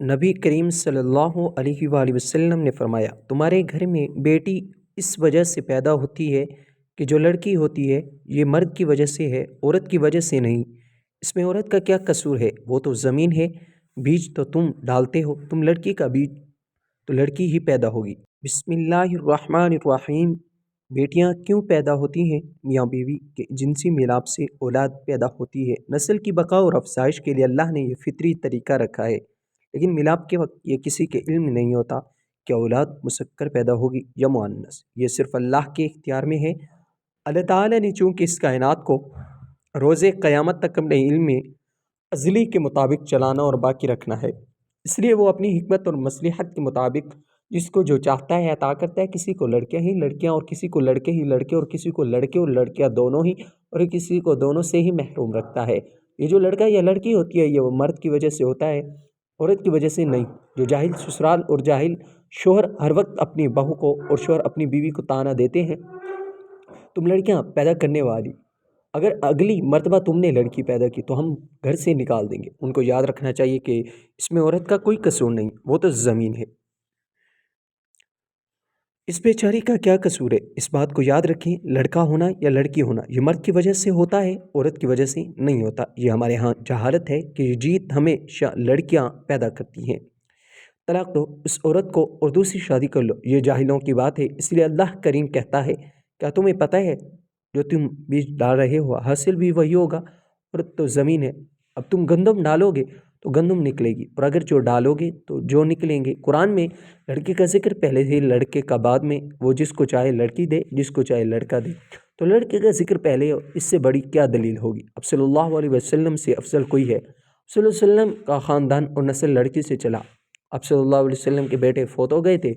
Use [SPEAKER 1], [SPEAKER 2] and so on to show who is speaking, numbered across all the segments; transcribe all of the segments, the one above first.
[SPEAKER 1] نبی کریم صلی اللہ علیہ وآلہ وسلم نے فرمایا، تمہارے گھر میں بیٹی اس وجہ سے پیدا ہوتی ہے کہ جو لڑکی ہوتی ہے یہ مرد کی وجہ سے ہے، عورت کی وجہ سے نہیں۔ اس میں عورت کا کیا قصور ہے؟ وہ تو زمین ہے، بیج تو تم ڈالتے ہو، تم لڑکی کا بیج تو لڑکی ہی پیدا ہوگی۔ بسم اللہ الرحمن الرحیم۔ بیٹیاں کیوں پیدا ہوتی ہیں؟ میاں بیوی کے جنسی میلاب سے اولاد پیدا ہوتی ہے۔ نسل کی بقا اور افزائش کے لیے اللہ نے یہ فطری طریقہ رکھا ہے، لیکن میلاب کے وقت یہ کسی کے علم میں نہیں ہوتا کہ اولاد مسکر پیدا ہوگی یا مؤنث۔ یہ صرف اللہ کے اختیار میں ہے۔ اللہ تعالیٰ نے چونکہ اس کائنات کو روز قیامت تک اپنے علم ازلی کے مطابق چلانا اور باقی رکھنا ہے، اس لیے وہ اپنی حکمت اور مصلحت کے مطابق جس کو جو چاہتا ہے عطا کرتا ہے۔ کسی کو لڑکیاں ہی لڑکیاں اور کسی کو لڑکے ہی لڑکے اور کسی کو لڑکے اور لڑکیاں دونوں ہی اور کسی کو دونوں سے ہی محروم رکھتا ہے۔ یہ جو لڑکا یا لڑکی ہوتی ہے یہ وہ مرد کی وجہ سے ہوتا ہے، عورت کی وجہ سے نہیں۔ جو جاہل سسرال اور جاہل شوہر ہر وقت اپنی بہو کو اور شوہر اپنی بیوی کو طعنہ دیتے ہیں، تم لڑکیاں پیدا کرنے والی، اگر اگلی مرتبہ تم نے لڑکی پیدا کی تو ہم گھر سے نکال دیں گے۔ ان کو یاد رکھنا چاہیے کہ اس میں عورت کا کوئی قصور نہیں، وہ تو زمین ہے۔ اس بیچاری کا کیا قصور ہے؟ اس بات کو یاد رکھیں، لڑکا ہونا یا لڑکی ہونا یہ مرد کی وجہ سے ہوتا ہے، عورت کی وجہ سے نہیں ہوتا۔ یہ ہمارے ہاں جہالت ہے کہ یہ جیت ہمیشہ لڑکیاں پیدا کرتی ہیں۔ طلاق دو اس عورت کو اور دوسری شادی کر لو، یہ جاہلوں کی بات ہے۔ اس لیے اللہ کریم کہتا ہے، کیا تمہیں پتہ ہے جو تم بیج ڈال رہے ہو حاصل بھی وہی ہوگا؟ عورت تو زمین ہے۔ اب تم گندم ڈالو گے تو گندم نکلے گی، اور اگر جو ڈالو گے تو جو نکلیں گے۔ قرآن میں لڑکی کا ذکر پہلے سے، لڑکے کا بعد میں۔ وہ جس کو چاہے لڑکی دے، جس کو چاہے لڑکا دے، تو لڑکے کا ذکر پہلے ہو، اس سے بڑی کیا دلیل ہوگی؟ اب صلی اللہ علیہ وسلم سے افضل کوئی ہے؟ صلی اللہ علیہ وسلم کا خاندان اور نسل لڑکی سے چلا۔ اب صلی اللہ علیہ وسلم کے بیٹے فوت ہو گئے تھے،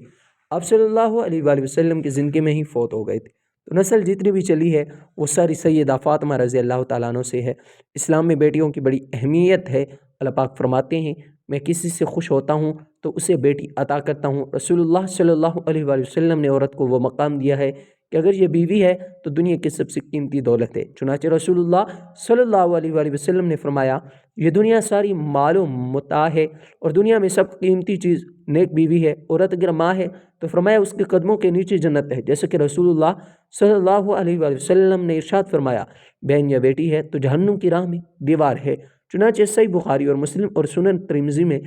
[SPEAKER 1] اب صلی اللہ علیہ وآلہ وسلم کی زندگی میں ہی فوت ہو گئے تھے، تو نسل جتنی بھی چلی ہے وہ ساری سیدہ فاطمہ رضی اللہ تعالیٰ عنہ سے ہے۔ اسلام میں بیٹیوں کی بڑی اہمیت ہے۔ اللہ پاک فرماتے ہیں، میں کسی سے خوش ہوتا ہوں تو اسے بیٹی عطا کرتا ہوں۔ رسول اللہ صلی اللہ علیہ وآلہ وسلم نے عورت کو وہ مقام دیا ہے کہ اگر یہ بیوی ہے تو دنیا کی سب سے قیمتی دولت ہے۔ چنانچہ رسول اللہ صلی اللہ علیہ وآلہ وسلم نے فرمایا، یہ دنیا ساری مال و متاع ہے اور دنیا میں سب قیمتی چیز نیک بیوی ہے۔ عورت اگر ماں ہے تو فرمایا اس کے قدموں کے نیچے جنت ہے، جیسے کہ رسول اللہ صلی اللہ علیہ وآلہ وسلم نے ارشاد فرمایا، بہن یا بیٹی ہے تو جہنم کی راہ میں دیوار ہے۔ چنانچہ صحیح بخاری اور مسلم اور سنن ترمذی میں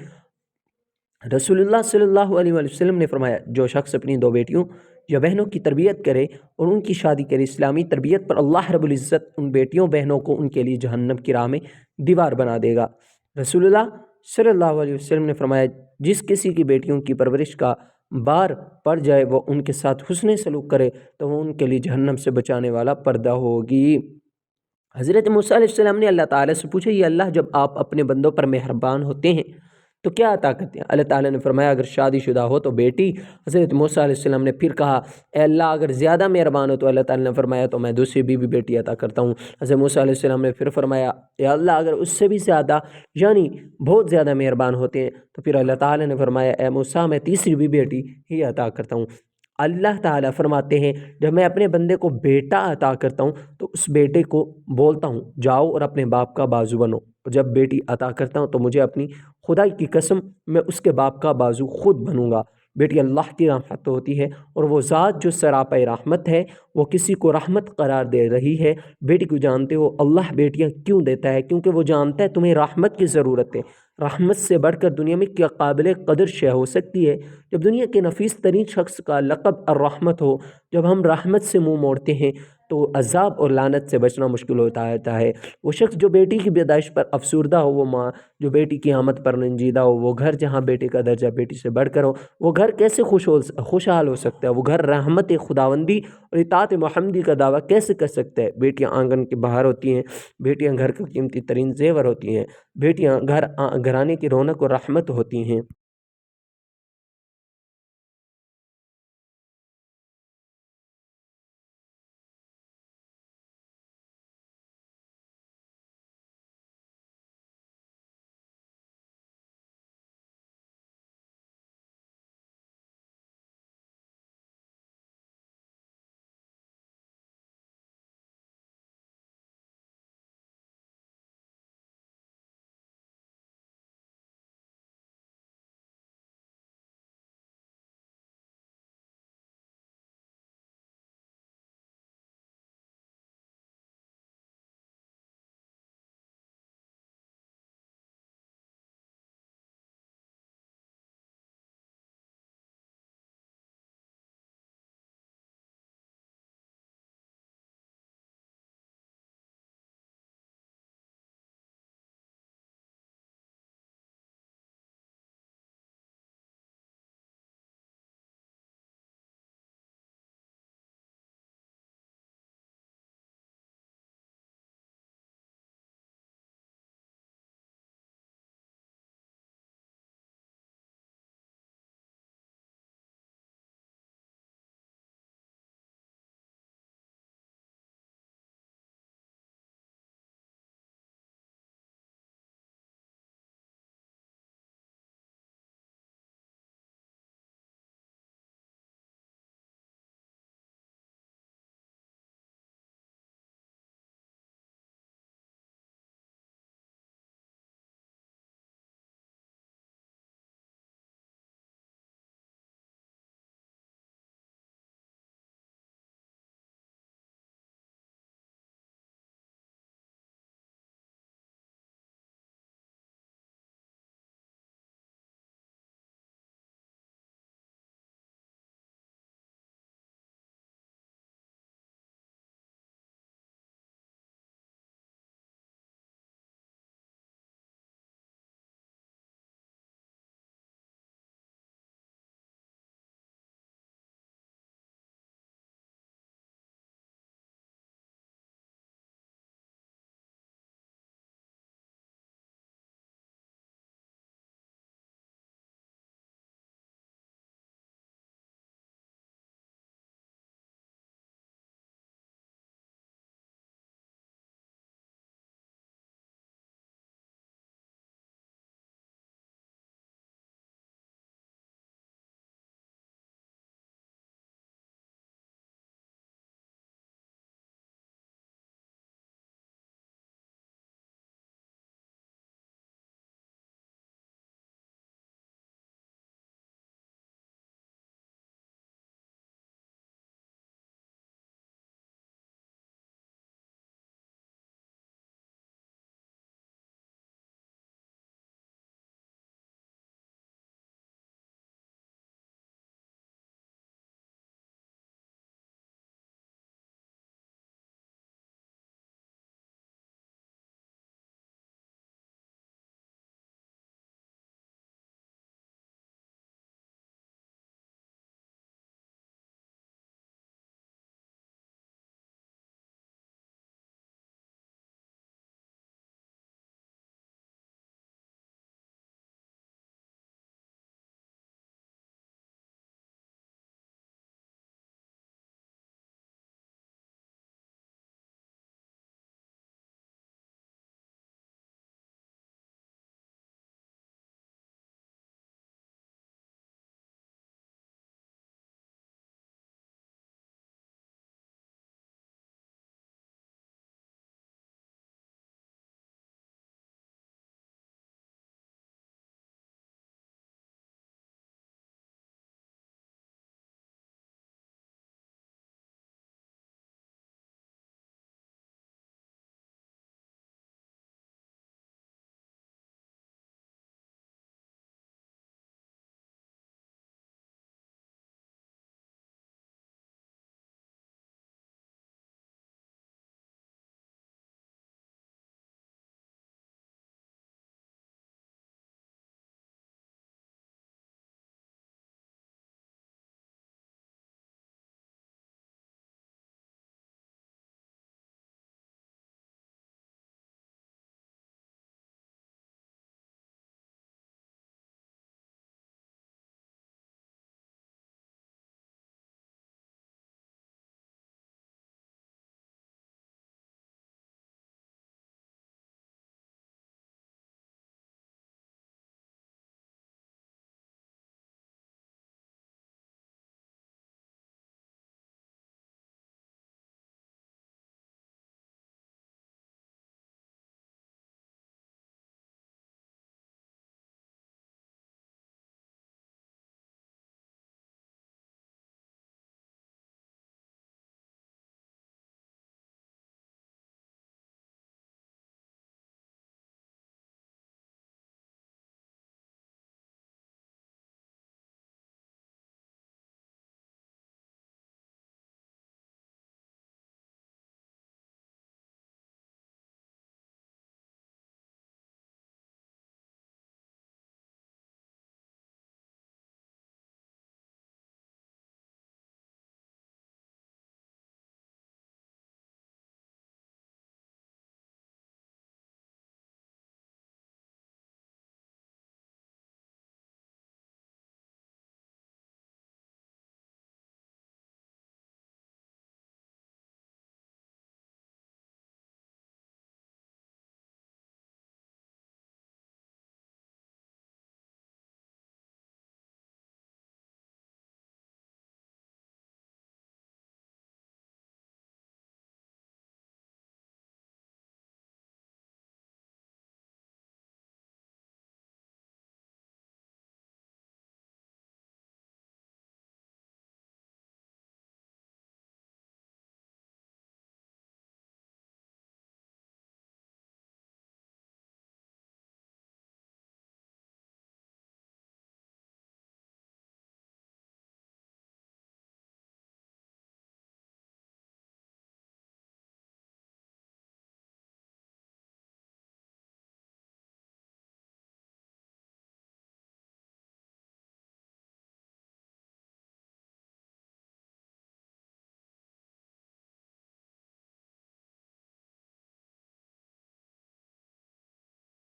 [SPEAKER 1] رسول اللہ صلی اللہ علیہ وآلہ وسلم نے فرمایا، جو شخص اپنی دو بیٹیوں یا بہنوں کی تربیت کرے اور ان کی شادی کرے، اسلامی تربیت پر اللہ رب العزت ان بیٹیوں بہنوں کو ان کے لیے جہنم کی راہ میں دیوار بنا دے گا۔ رسول اللہ صلی اللہ علیہ وسلم نے فرمایا، جس کسی کی بیٹیوں کی پرورش کا بار پڑ جائے وہ ان کے ساتھ حسن سلوک کرے تو وہ ان کے لیے جہنم سے بچانے والا پردہ ہوگی۔ حضرت موسیٰ علیہ السلام نے اللہ تعالیٰ سے پوچھا، یہ اللہ جب آپ اپنے بندوں پر مہربان ہوتے ہیں تو کیا عطا کرتے ہیں؟ اللہ تعالیٰ نے فرمایا، اگر شادی شدہ ہو تو بیٹی۔ حضرت موسیٰ علیہ السلام نے پھر کہا، اے اللہ اگر زیادہ مہربان ہو تو اللہ تعالیٰ نے فرمایا تو میں دوسری بیوی بیٹی عطا کرتا ہوں۔ حضرت موسیٰ علیہ السلام نے پھر فرمایا، اے اللہ اگر اس سے بھی زیادہ یعنی بہت زیادہ مہربان ہوتے ہیں تو پھر اللہ تعالیٰ نے فرمایا، اے موسیٰ میں تیسری بھی بیٹی ہی عطا کرتا ہوں۔ اللہ تعالیٰ فرماتے ہیں، جب میں اپنے بندے کو بیٹا عطا کرتا ہوں تو اس بیٹے کو بولتا ہوں جاؤ اور اپنے باپ کا بازو بنو، اور جب بیٹی عطا کرتا ہوں تو مجھے اپنی خدائی کی قسم میں اس کے باپ کا بازو خود بنوں گا۔ بیٹی اللہ کی رحمت ہوتی ہے، اور وہ ذات جو سراپا رحمت ہے وہ کسی کو رحمت قرار دے رہی ہے۔ بیٹی کو جانتے ہو اللہ بیٹیاں کیوں دیتا ہے؟ کیونکہ وہ جانتا ہے تمہیں رحمت کی ضرورت ہے۔ رحمت سے بڑھ کر دنیا میں کیا قابل قدر شے ہو سکتی ہے؟ جب دنیا کے نفیس ترین شخص کا لقب الرحمت ہو، جب ہم رحمت سے منہ موڑتے ہیں تو عذاب اور لعنت سے بچنا مشکل ہوتا ہے۔ وہ شخص جو بیٹی کی پیدائش پر افسردہ ہو، وہ ماں جو بیٹی کی آمد پر رنجیدہ ہو، وہ گھر جہاں بیٹے کا درجہ بیٹی سے بڑھ کر ہو، وہ گھر کیسے خوشحال ہو سکتا ہے؟ وہ گھر رحمت خداوندی اور اطاعت محمدی کا دعویٰ کیسے کر سکتا ہے؟ بیٹیاں آنگن کی بہار ہوتی ہیں، بیٹیاں گھر کا قیمتی ترین زیور ہوتی ہیں، بیٹیاں گھرانے کی رونق اور رحمت ہوتی ہیں۔